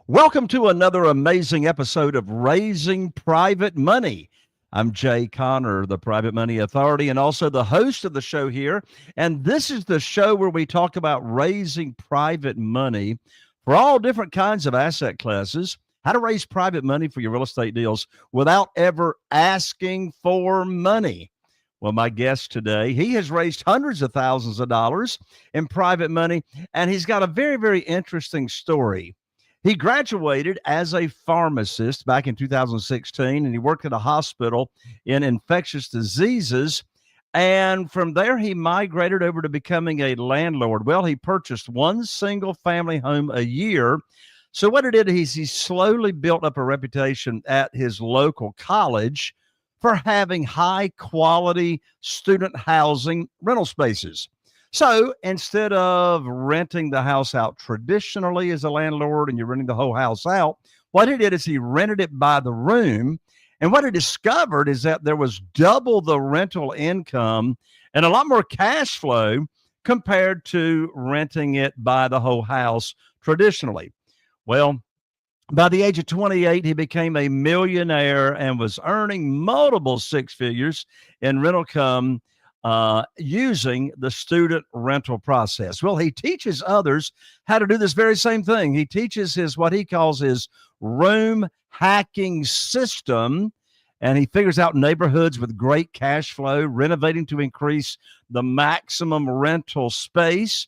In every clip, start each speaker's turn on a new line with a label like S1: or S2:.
S1: Welcome to another amazing episode of Raising Private Money. I'm Jay Connor, the Private Money Authority, and also the host of the show here. And this is the show where we talk about raising private money for all different kinds of asset classes, how to raise private money for your real estate deals without ever asking for money. Well, my guest today, he has raised hundreds of thousands of dollars in private money, and he's got a very, very interesting story. He graduated as a pharmacist back in 2016, and he worked at a hospital in infectious diseases. And from there, he migrated over to becoming a landlord. Well, he purchased one single family home a year. So what he did is he slowly built up a reputation at his local college for having high quality student housing rental spaces. So instead of renting the house out traditionally as a landlord and you're renting the whole house out, what he did is he rented it by the room. And what he discovered is that there was double the rental income and a lot more cash flow compared to renting it by the whole house traditionally. Well, by the age of 28, he became a millionaire and was earning multiple six figures in rental income using the student rental process. Well, he teaches others how to do this very same thing. He teaches what he calls his room hacking system, and he figures out neighborhoods with great cash flow, renovating to increase the maximum rental space.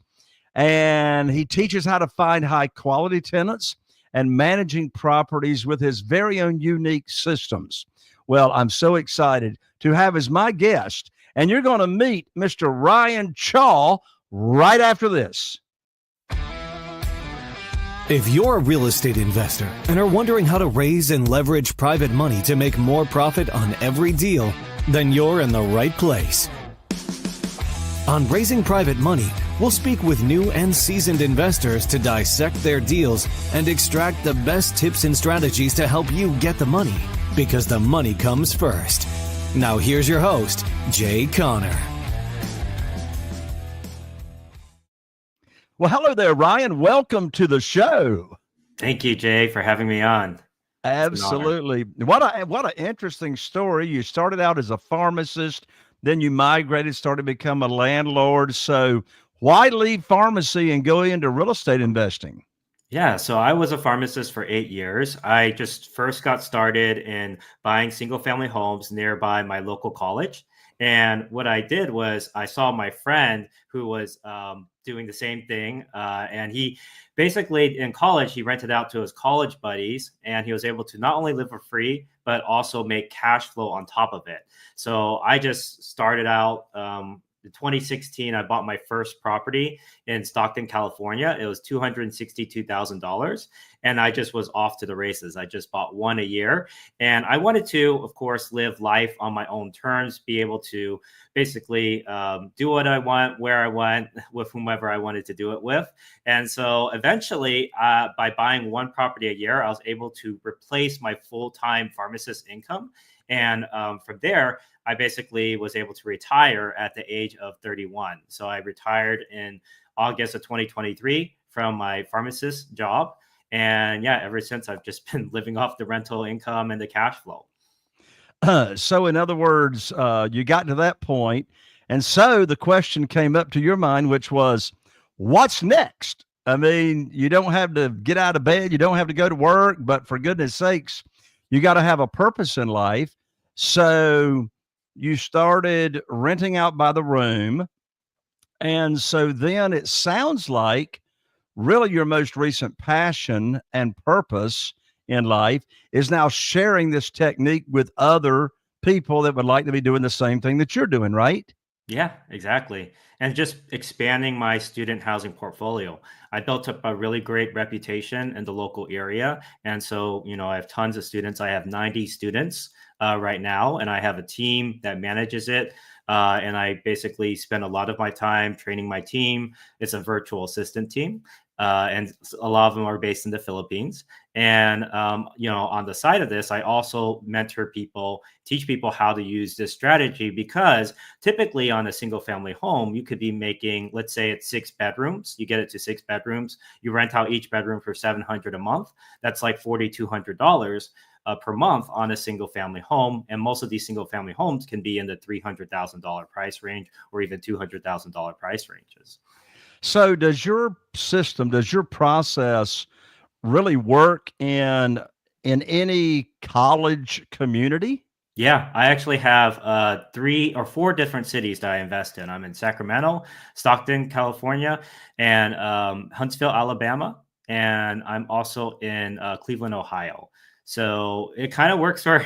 S1: And he teaches how to find high quality tenants and managing properties with his very own unique systems. Well, I'm so excited to have as my guest, and you're going to meet Mr. Ryan Chaw right after this.
S2: If you're a real estate investor and are wondering how to raise and leverage private money to make more profit on every deal, then you're in the right place. On Raising Private Money, we'll speak with new and seasoned investors to dissect their deals and extract the best tips and strategies to help you get the money, because the money comes first. Now here's your host, Jay Connor.
S1: Well, hello there, Ryan. Welcome to the show.
S3: Thank you, Jay, for having me on.
S1: Absolutely. What an interesting story. You started out as a pharmacist, then you migrated, started to become a landlord. So why leave pharmacy and go into real estate investing?
S3: Yeah, so I was a pharmacist for 8 years. I just first got started in buying single family homes nearby my local college. And what I did was I saw my friend who was doing the same thing. And he basically in college, he rented out to his college buddies, and he was able to not only live for free, but also make cash flow on top of it. So I just started out in 2016, I bought my first property in Stockton, California. It was $262,000. And I just was off to the races. I just bought one a year. And I wanted to, of course, live life on my own terms, be able to basically do what I want, where I want, with whomever I wanted to do it with. And so eventually, by buying one property a year, I was able to replace my full-time pharmacist income. And from there, I basically was able to retire at the age of 31. So I retired in August of 2023 from my pharmacist job. And yeah, ever since I've just been living off the rental income and the cash flow.
S1: So in other words, you got to that point. And so the question came up to your mind, which was, what's next? I mean, you don't have to get out of bed. You don't have to go to work. But for goodness sakes, you got to have a purpose in life. So you started renting out by the room. And so then it sounds like really your most recent passion and purpose in life is now sharing this technique with other people that would like to be doing the same thing that you're doing, right?
S3: Yeah, exactly. And just expanding my student housing portfolio. I built up a really great reputation in the local area. And so, I have tons of students. I have 90 students right now, and I have a team that manages it. And I basically spend a lot of my time training my team. It's a virtual assistant team. and a lot of them are based in the Philippines. And on the side of this, I also mentor people, teach people how to use this strategy, because typically on a single family home, you could be making, let's say it's 6 bedrooms. You get it to 6 bedrooms. You rent out each bedroom for $700 a month. That's like $4,200 per month on a single family home. And most of these single family homes can be in the $300,000 price range, or even $200,000 price ranges.
S1: So does your system, does your process really work in any college community?
S3: Yeah, I actually have 3 or 4 different cities that I invest in. I'm in Sacramento, Stockton, California, and Huntsville, Alabama, and I'm also in Cleveland, Ohio. So it kind of works for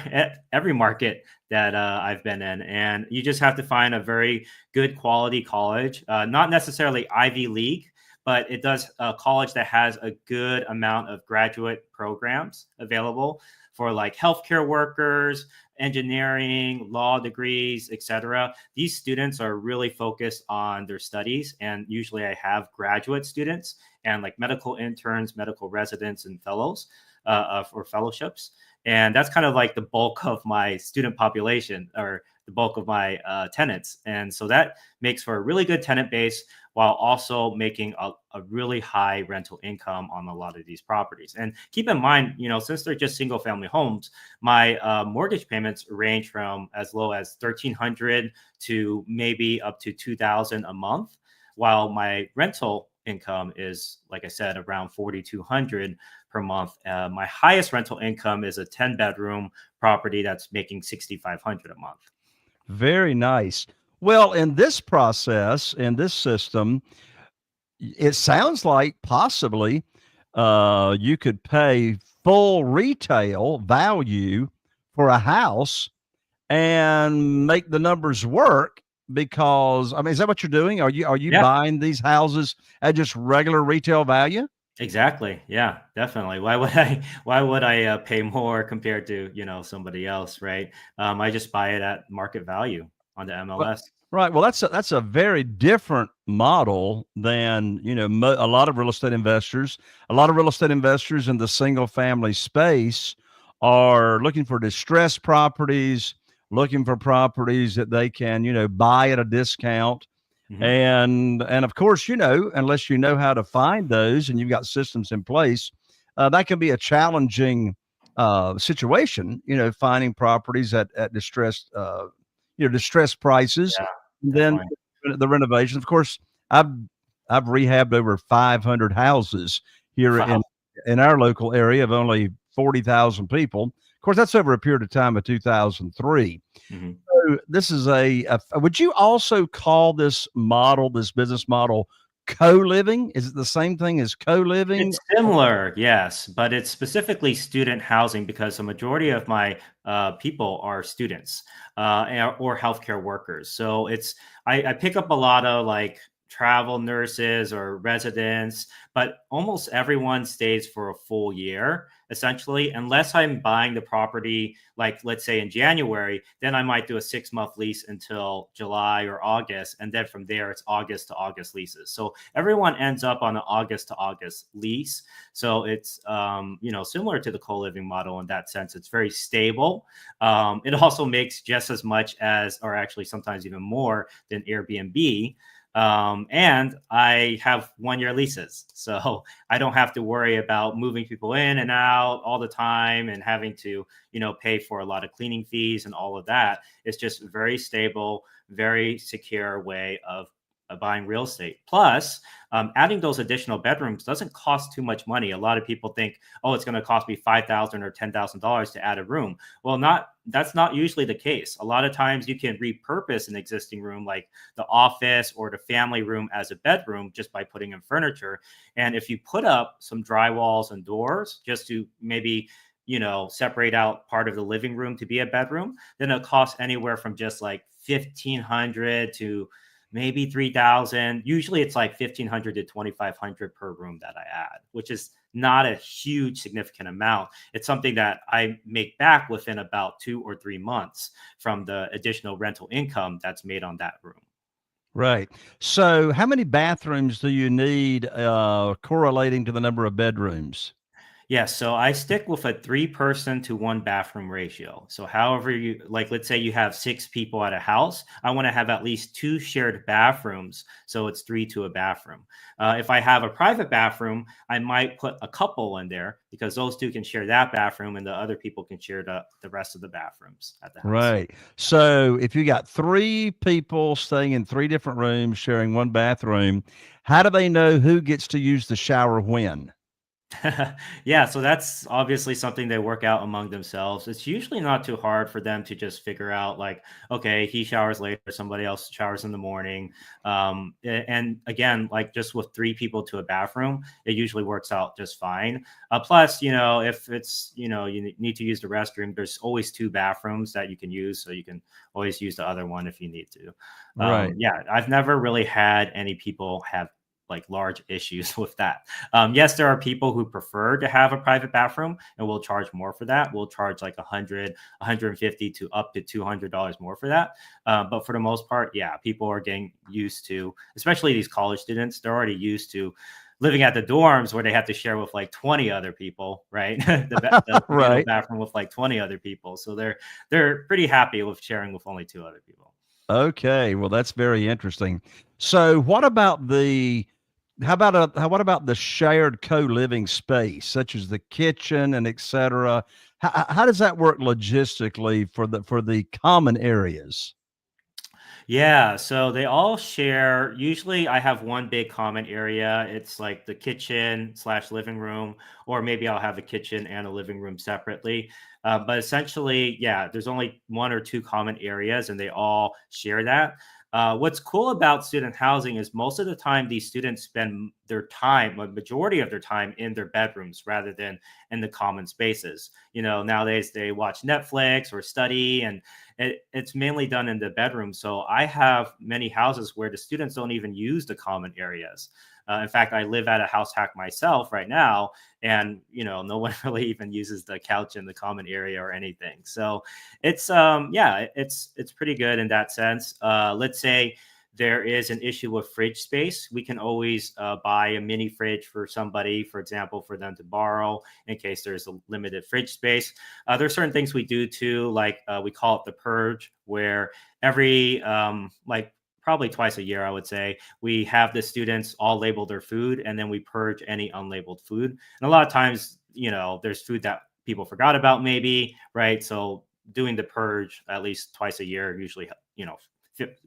S3: every market that I've been in, and you just have to find a very good quality college, not necessarily Ivy League, but it does a college that has a good amount of graduate programs available for like healthcare workers, engineering, law degrees, etc. These students are really focused on their studies, and usually I have graduate students and like medical interns, medical residents, and fellows or fellowships. And that's kind of like the bulk of my student population, or the bulk of my tenants. And so that makes for a really good tenant base, while also making a really high rental income on a lot of these properties. And keep in mind, since they're just single family homes, my mortgage payments range from as low as $1,300 to maybe up to $2,000 a month, while my rental income is, like I said, around $4,200 per month. My highest rental income is a 10-bedroom property that's making $6,500 a month.
S1: Very nice. Well, in this process, in this system, it sounds like possibly you could pay full retail value for a house and make the numbers work. Because I mean, is that what you're doing? Are you
S3: Yeah.
S1: buying these houses at just regular retail value?
S3: Exactly. Yeah, definitely. Why would I pay more compared to, somebody else, right? I just buy it at market value on the
S1: Well,
S3: MLS.
S1: right. Well, that's a very different model than a lot of real estate investors. A lot of real estate investors in the single family space are looking for distressed properties, looking for properties that they can buy at a discount.
S3: Hmm.
S1: And of course, unless you know how to find those and you've got systems in place, that can be a challenging situation. Finding properties at distressed distressed prices.
S3: Yeah,
S1: And then
S3: definitely.
S1: the renovation. Of course, I've I've rehabbed over 500 houses here
S3: Wow.
S1: in our local area of only 40,000 people. Of course, that's over a period of time of 2003.
S3: Mhm.
S1: So this is would you also call this model, this business model, co-living? Is it the same thing as co-living?
S3: It's similar, yes, but it's specifically student housing, because the majority of my people are students or healthcare workers. So I pick up a lot of like travel nurses or residents, but almost everyone stays for a full year, essentially, unless I'm buying the property, like let's say in January, then I might do a 6-month lease until July or August. And then from there, it's August to August leases. So everyone ends up on an August to August lease. So it's, similar to the co-living model in that sense. It's very stable. It also makes just as much as, or actually sometimes even more than Airbnb. And I have 1-year leases. So I don't have to worry about moving people in and out all the time and having to, pay for a lot of cleaning fees and all of that. It's just a very stable, very secure way of buying real estate. Plus, adding those additional bedrooms doesn't cost too much money. A lot of people think, oh, it's going to cost me $5,000 or $10,000 to add a room. Well, that's not usually the case. A lot of times you can repurpose an existing room, like the office or the family room, as a bedroom just by putting in furniture. And if you put up some drywalls and doors just to maybe separate out part of the living room to be a bedroom, then it costs anywhere from just like 1,500 to maybe 3,000. Usually it's like 1,500 to 2,500 per room that I add, which is not a huge significant amount. It's something that I make back within about 2 or 3 months from the additional rental income that's made on that room.
S1: Right. So, how many bathrooms do you need correlating to the number of bedrooms?
S3: Yes, so I stick with a 3 person to 1 bathroom ratio. So however you like, let's say you have 6 people at a house, I want to have at least 2 shared bathrooms. So it's 3 to a bathroom. If I have a private bathroom, I might put a couple in there because those two can share that bathroom and the other people can share the rest of the bathrooms at the house.
S1: Right. So, if you got three people staying in three different rooms sharing one bathroom, how do they know who gets to use the shower when?
S3: Yeah, so that's obviously something they work out among themselves. It's usually not too hard for them to just figure out, like, okay, he showers later, somebody else showers in the morning. And again, like just with 3 people to a bathroom, it usually works out just fine. Plus, if it's, you need to use the restroom, there's always 2 bathrooms that you can use. So you can always use the other one if you need to.
S1: Right.
S3: Yeah, I've never really had any people have like large issues with that. Yes, there are people who prefer to have a private bathroom and we'll charge more for that. We'll charge like 150 to up to $200 more for that. But for the most part, yeah, people are getting used to, especially these college students, they're already used to living at the dorms where they have to share with like 20 other people, right? The communal
S1: Right.
S3: bathroom with like 20 other people. So they're pretty happy with sharing with only 2 other people.
S1: Okay. Well, that's very interesting. So, what about the shared co-living space, such as the kitchen and et cetera? How does that work logistically for the common areas?
S3: Yeah, so they all share. Usually, I have one big common area. It's like the kitchen slash living room, or maybe I'll have a kitchen and a living room separately. But essentially, yeah, there's only 1 or 2 common areas, and they all share that. What's cool about student housing is most of the time these students spend their time, a majority of their time, in their bedrooms rather than in the common spaces. Nowadays they watch Netflix or study, and it's mainly done in the bedroom. So I have many houses where the students don't even use the common areas. In fact, I live at a house hack myself right now, and no one really even uses the couch in the common area or anything. So it's yeah, it's pretty good in that sense. Let's say there is an issue with fridge space, we can always buy a mini fridge for somebody, for example, for them to borrow in case there's a limited fridge space. There's certain things we do too, like we call it the purge, where every like probably twice a year, I would say, we have the students all label their food and then we purge any unlabeled food. And a lot of times, there's food that people forgot about, maybe, right? So doing the purge at least twice a year usually,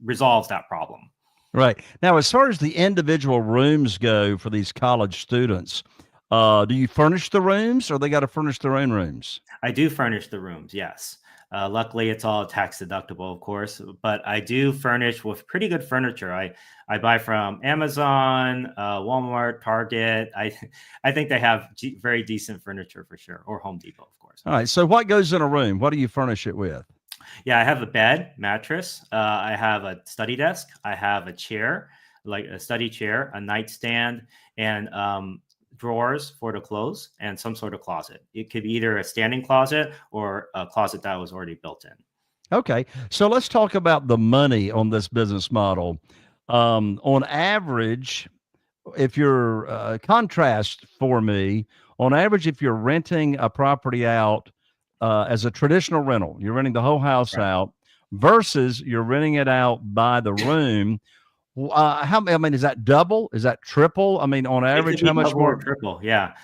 S3: resolves that problem.
S1: Right. Now, as far as the individual rooms go for these college students, do you furnish the rooms or they got to furnish their own rooms?
S3: I do furnish the rooms, yes. Luckily, it's all tax deductible, of course, but I do furnish with pretty good furniture. I buy from Amazon, Walmart, Target. I think they have very decent furniture for sure, or Home Depot, of course.
S1: All right. So, what goes in a room? What do you furnish it with?
S3: Yeah, I have a bed, mattress. I have a study desk. I have a chair, like a study chair, a nightstand, and drawers for the clothes, and some sort of closet. It could be either a standing closet or a closet that was already built in.
S1: Okay. So, let's talk about the money on this business model. On average, if you're contrast for me, on average, if you're renting a property out as a traditional rental, you're renting the whole house
S3: Right.
S1: out versus you're renting it out by the room. I mean, is that double? Is that triple? I mean, on
S3: It could
S1: average, how
S3: be
S1: much
S3: double or
S1: more?
S3: triple. Yeah.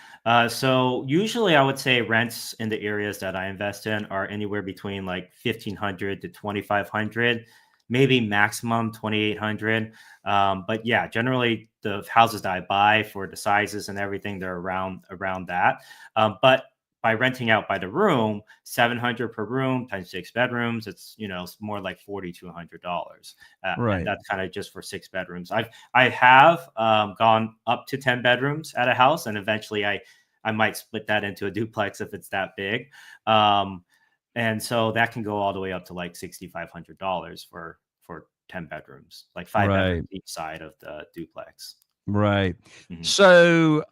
S3: So usually I would say rents in the areas that I invest in are anywhere between like 1,500 to 2,500, maybe maximum 2,800. But yeah, generally the houses that I buy for the sizes and everything, they're around that. But by renting out by the room, 700 per room times 6 bedrooms, it's more like $4,200, and
S1: Right.
S3: that's kind of just for 6 bedrooms. I have gone up to 10 bedrooms at a house, and eventually I might split that into a duplex if it's that big. Um, and so that can go all the way up to like $6,500 for 10 bedrooms, like 5 bedrooms
S1: Right.
S3: each side of the duplex.
S1: Right.
S3: Mhm.
S1: So,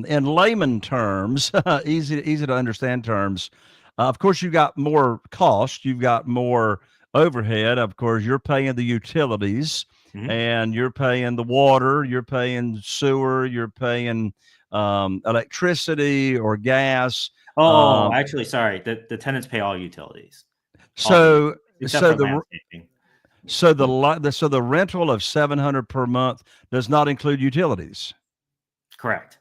S1: in layman terms, easy to understand terms, of course, you've got more cost, you've got more overhead. Of course, you're paying the utilities.
S3: Mhm.
S1: and you're paying the water, you're paying sewer, you're paying electricity or gas.
S3: Oh,
S1: Um,
S3: actually, sorry. The tenants pay all utilities, all the
S1: so
S3: utilities, except
S1: so
S3: for
S1: the
S3: landscaping.
S1: so the rental of 700 per month does not include utilities.
S3: Correct.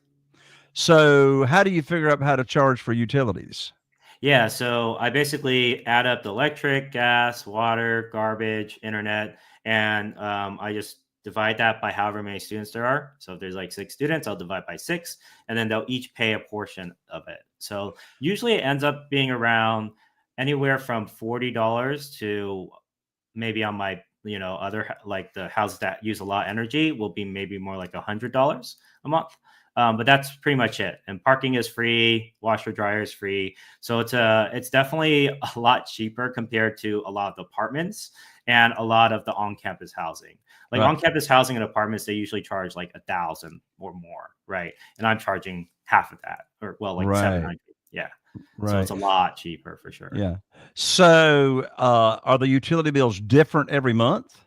S1: So how do you figure out how to charge for utilities?
S3: Yeah, so I basically add up the electric, gas, water, garbage, internet, and I just divide that by however many students there are. So if there's like 6 students, I'll divide by 6, and then they'll each pay a portion of it. So usually it ends up being around anywhere from $40 to maybe on my like the houses that use a lot of energy will be maybe more like $100 a month. But that's pretty much it. And parking is free, washer dryer is free, so it's definitely a lot cheaper compared to a lot of the apartments and a lot of the on-campus housing. Like
S1: Right.
S3: on-campus housing and apartments, they usually charge like 1,000 or more, right? And I'm charging half of that, or well, like
S1: Right.
S3: 700. Yeah, so it's
S1: Right.
S3: a lot cheaper for sure.
S1: Yeah. So, are the utility bills different every month?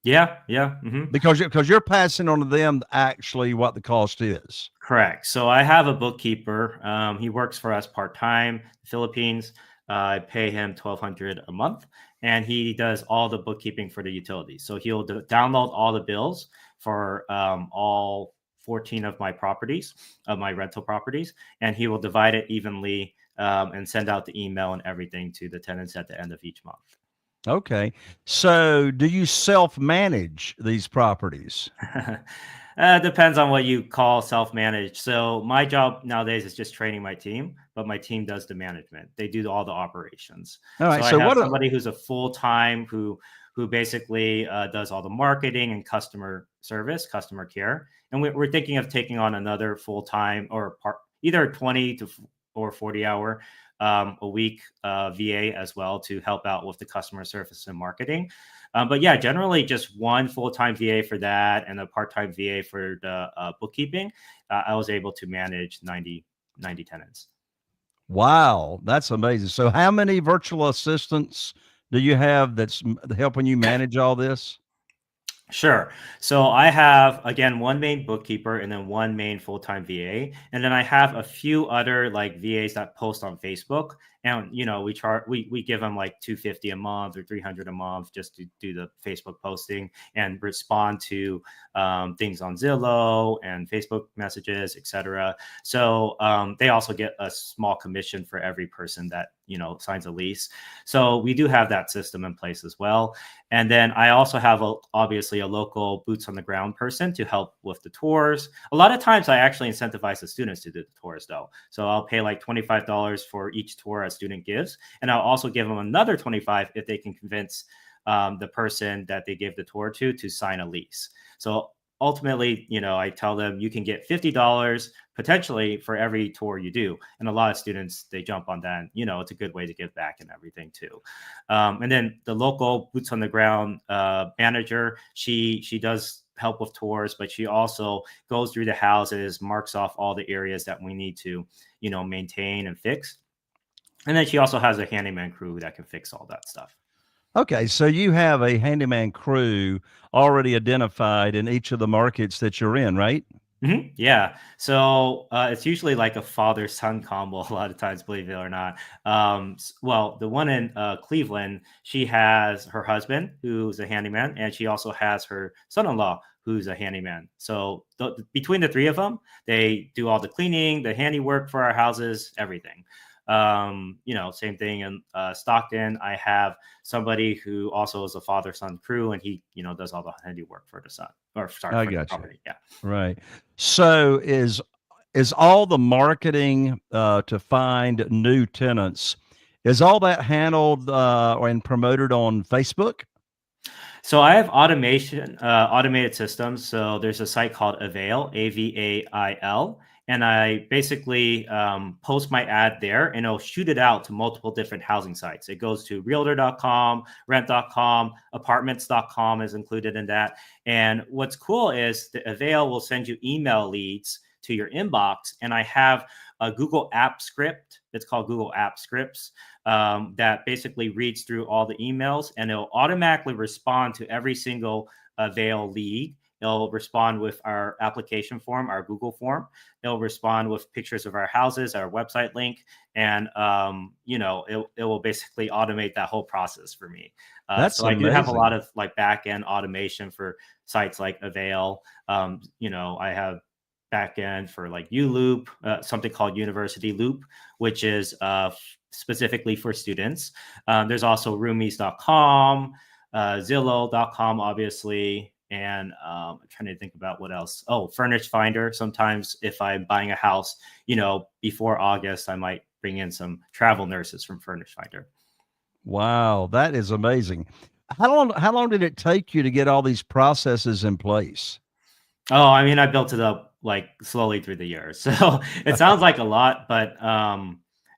S3: Yeah, yeah. Mhm.
S1: Because you're passing on to them actually what the cost is.
S3: Correct. So I have a bookkeeper. He works for us part time, Philippines. I pay him 1,200 a month, and he does all the bookkeeping for the utilities. So he'll download all the bills for all 14 of my properties, of my rental properties, and he will divide it evenly and send out the email and everything to the tenants at the end of each month.
S1: Okay. So, do you self-manage these properties?
S3: Depends on what you call self-managed. So my job nowadays is just training my team, but my team does the management. They do all the operations.
S1: All
S3: So
S1: right.
S3: I
S1: So
S3: have
S1: what
S3: somebody who's a full-time who basically does all the marketing and customer service, customer care. And we're thinking of taking on another full-time or either 20 to or 40 hour a week VA as well to help out with the customer service and marketing. But yeah, generally just one full-time VA for that and a part-time VA for the bookkeeping. I was able to manage 90 tenants.
S1: Wow, that's amazing. So how many virtual assistants do you have that's helping you manage all this?
S3: Sure. So I have again one main bookkeeper and then one main full-time VA, and then I have a few other like VAs that post on Facebook. And we give them like 250 a month or 300 a month just to do the Facebook posting and respond to things on Zillow and Facebook messages, etc. So they also get a small commission for every person that signs a lease. So we do have that system in place as well. And then I also have obviously a local boots on the ground person to help with the tours. A lot of times I actually incentivize the students to do the tours though. So I'll pay like $25 for each tour a student gives. And I'll also give them another 25 if they can convince the person that they give the tour to sign a lease. So ultimately, I tell them you can get $50 potentially for every tour you do. And a lot of students, they jump on that. And, it's a good way to give back and everything too. And then the local boots on the ground manager, she does help with tours, but she also goes through the houses, marks off all the areas that we need to, maintain and fix. And then she also has a handyman crew that can fix all that stuff.
S1: Okay, so you have a handyman crew already identified in each of the markets that you're in, right?
S3: Yeah. So it's usually like a father son combo a lot of times, believe it or not. Well, the one in Cleveland, she has her husband who's a handyman, and she also has her son in law who's a handyman. So between the three of them, they do all the cleaning, the handiwork for our houses, everything. Same thing in Stockton. I have somebody who also is a father son crew, and he, does all the handiwork for the son, or sorry,
S1: I
S3: for the
S1: got you.
S3: property. Yeah.
S1: Right. So is all the marketing to find new tenants, is all that handled and promoted on Facebook?
S3: So I have automated systems. So there's a site called Avail, Avail, and I basically post my ad there, and it'll shoot it out to multiple different housing sites. It goes to realtor.com, rent.com, apartments.com is included in that. And what's cool is the Avail will send you email leads to your inbox, and I have a Google App script. It's called Google App Scripts that basically reads through all the emails, and it'll automatically respond to every single Avail lead. It'll respond with our application form, our Google form. It'll respond with pictures of our houses, our website link, and it will basically automate that whole process for me.
S1: That's
S3: So I do have a lot
S1: amazing.
S3: of like back end automation for sites like Avail. I have back end for like ULoop, something called University Loop, which is specifically for students. There's also roomies.com, Zillow.com, obviously. And I'm trying to think about what else. Oh, Furnish Finder. Sometimes if I'm buying a house, before August, I might bring in some travel nurses from Furnish Finder.
S1: Wow, that is amazing. How long did it take you to get all these processes in place?
S3: Oh, I mean, I built it up like slowly through the years. So it sounds like a lot, but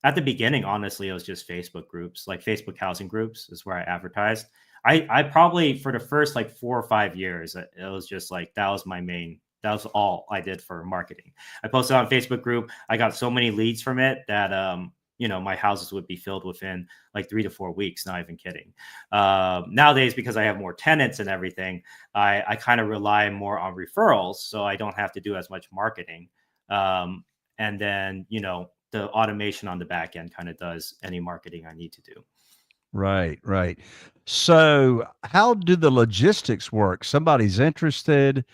S3: at the beginning, honestly, it was just Facebook groups, like Facebook housing groups is where I advertised. I probably for the first like 4 or 5 years, it was just like that was all I did for marketing. I posted on Facebook group. I got so many leads from it that my houses would be filled within like 3 to 4 weeks. Not even kidding. Nowadays, because I have more tenants and everything, I kind of rely more on referrals, so I don't have to do as much marketing. And then the automation on the back end kind of does any marketing I need to do.
S1: Right, right. So, how do the logistics work? Somebody's interested,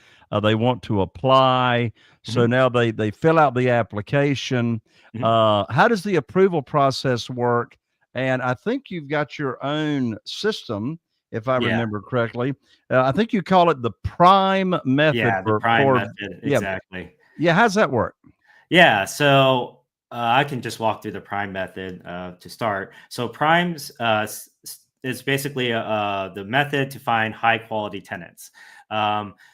S1: they want to apply. So
S3: Mhm,
S1: now they fill out the application.
S3: mhm.
S1: How does the approval process work? And I think you've got your own system, if I
S3: Yeah,
S1: remember correctly. I think you call it the prime method
S3: yeah, the
S1: for
S3: prime
S1: for
S3: method,
S1: yeah,
S3: exactly.
S1: yeah. How's that work?
S3: Yeah, so I can just walk through the prime method to start. So primes is basically the method to find high quality tenants.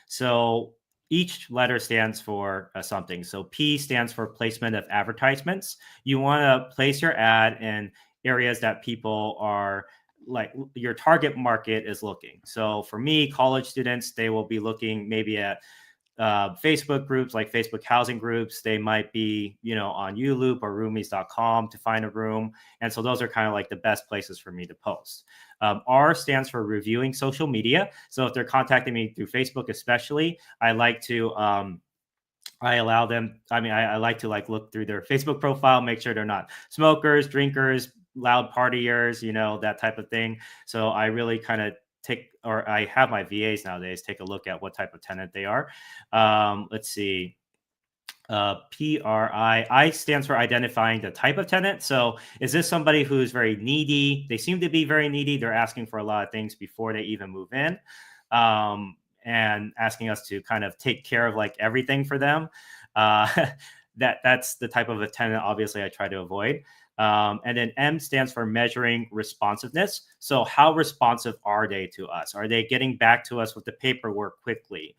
S3: So each letter stands for something. So P stands for placement of advertisements. You want to place your ad in areas that people are like your target market is looking. So for me, college students, they will be looking maybe at Facebook groups like Facebook housing groups. They might be, on ULoop or roomies.com to find a room. And so those are kind of like the best places for me to post. R stands for reviewing social media. So if they're contacting me through Facebook, especially, I like to, I allow them, I like to like look through their Facebook profile, make sure they're not smokers, drinkers, loud partiers, that type of thing. So I really kind of I have my VAs nowadays take a look at what type of tenant they are. Let's see. PRI stands for identifying the type of tenant. So is this somebody who's very needy? They seem to be very needy. They're asking for a lot of things before they even move in. And asking us to kind of take care of like everything for them. Uh, that's the type of a tenant, obviously, I try to avoid. And then M stands for measuring responsiveness. So how responsive are they to us? Are they getting back to us with the paperwork quickly?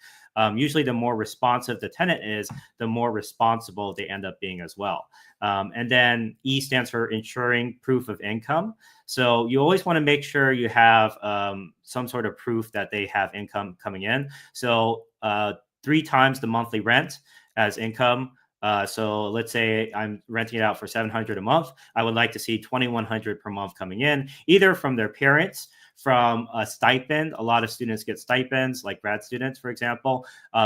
S3: Usually the more responsive the tenant is, the more responsible they end up being as well. And then E stands for ensuring proof of income. So you always want to make sure you have some sort of proof that they have income coming in. So 3 times the monthly rent as income. So let's say I'm renting it out for $700 a month. I would like to see $2,100 per month coming in, either from their parents, from a stipend. A lot of students get stipends, like grad students, for example.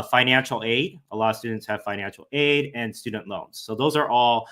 S3: Financial aid. A lot of students have financial aid and student loans. So those are all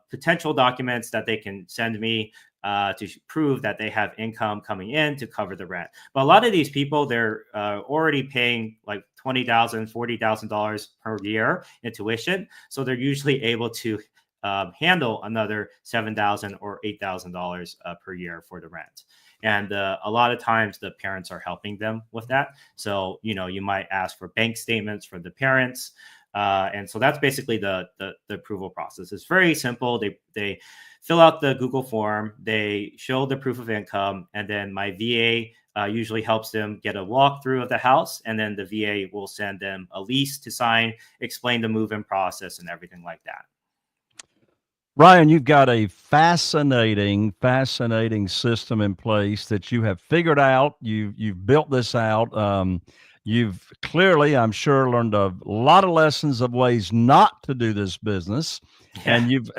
S3: potential documents that they can send me to prove that they have income coming in to cover the rent. But a lot of these people, they're already paying like $20,000, $40,000 per year in tuition. So they're usually able to handle another $7,000 or $8,000 per year for the rent. And a lot of times the parents are helping them with that. So, you might ask for bank statements from the parents. And so that's basically the approval process. It's very simple. They fill out the Google form, they show the proof of income, and then my VA usually helps them get a walkthrough of the house, and then the VA will send them a lease to sign, explain the move-in process and everything like that.
S1: Ryan, you've got a fascinating system in place that you have figured out. You've built this out. You've clearly, I'm sure, learned a lot of lessons of ways not to do this business,
S3: Yeah.
S1: and you've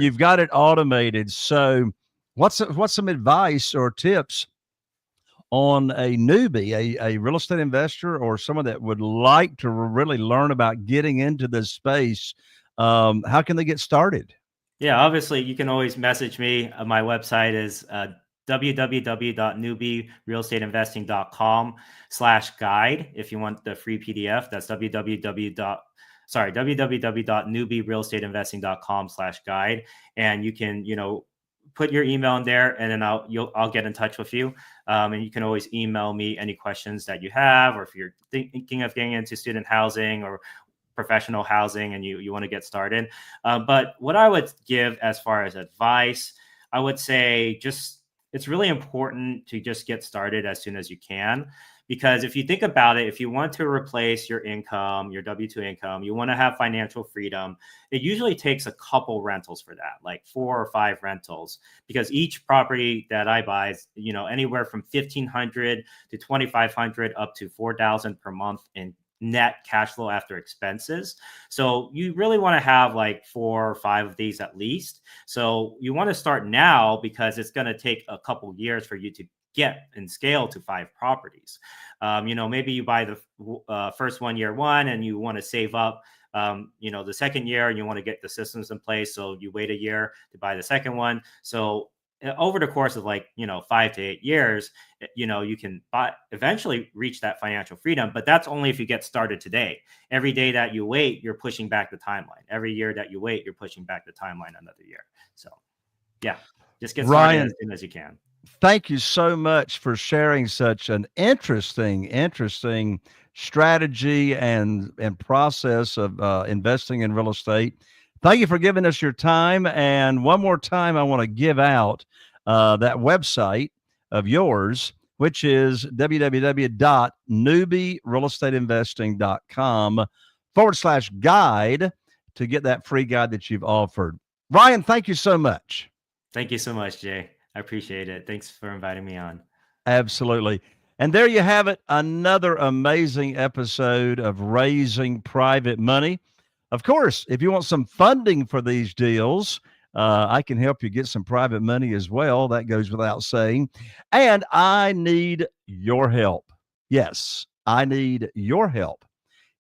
S1: you've got it automated. So, what's some advice or tips on a newbie, a real estate investor, or someone that would like to really learn about getting into this space, how can they get started?
S3: Yeah, obviously, you can always message me. My website is www.newbierealestateinvesting.com/guide. If you want the free PDF, that's www.newbierealestateinvesting.com/guide. And you can, put your email in there, and then I'll get in touch with you. And you can always email me any questions that you have, or if you're thinking of getting into student housing or professional housing and you want to get started. But what I would give as far as advice, I would say it's really important to just get started as soon as you can. Because if you think about it, if you want to replace your income, your W-2 income, you want to have financial freedom, it usually takes a couple rentals for that, like 4 or 5 rentals, because each property that I buy is, anywhere from $1,500 to $2,500 up to $4,000 per month in net cash flow after expenses. So you really want to have like 4 or 5 of these at least. So you want to start now, because it's going to take a couple years for you to get and scale to 5 properties. Maybe you buy the first one year one, and you want to save up the second year, and you want to get the systems in place. So you wait a year to buy the second one. So over the course of 5 to 8 years, you can eventually reach that financial freedom, but that's only if you get started today. Every day that you wait, you're pushing back the timeline. Every year that you wait, you're pushing back the timeline another year. So yeah, just get started as soon as you can.
S1: Thank you so much for sharing such an interesting strategy and process of investing in real estate. Thank you for giving us your time. And one more time, I want to give out that website of yours, which is www.newbierealestateinvesting.com/guide to get that free guide that you've offered. Ryan, thank you so much.
S3: Thank you so much, Jay. I appreciate it. Thanks for inviting me on.
S1: Absolutely. And there you have it, another amazing episode of Raising Private Money. Of course, if you want some funding for these deals, I can help you get some private money as well. That goes without saying. And I need your help. Yes, I need your help.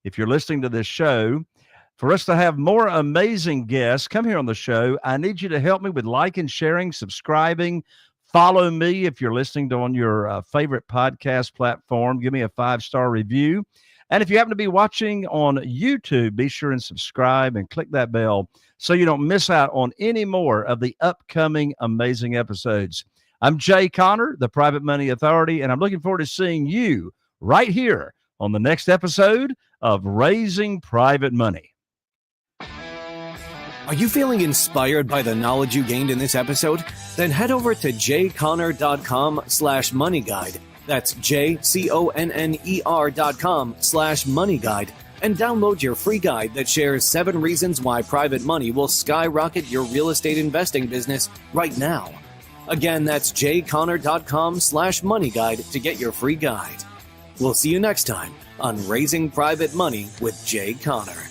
S1: If you're listening to this show, for us to have more amazing guests come here on the show, I need you to help me with liking, sharing, subscribing. Follow me if you're listening on your favorite podcast platform. Give me a 5-star review. And if you happen to be watching on YouTube, be sure and subscribe and click that bell so you don't miss out on any more of the upcoming amazing episodes. I'm Jay Conner, the Private Money Authority, and I'm looking forward to seeing you right here on the next episode of Raising Private Money.
S2: Are you feeling inspired by the knowledge you gained in this episode? Then head over to jconner.com/moneyguide. That's jconner.com/moneyguide and download your free guide that shares 7 reasons why private money will skyrocket your real estate investing business right now. Again, that's jconner.com/moneyguide to get your free guide. We'll see you next time on Raising Private Money with Jay Conner.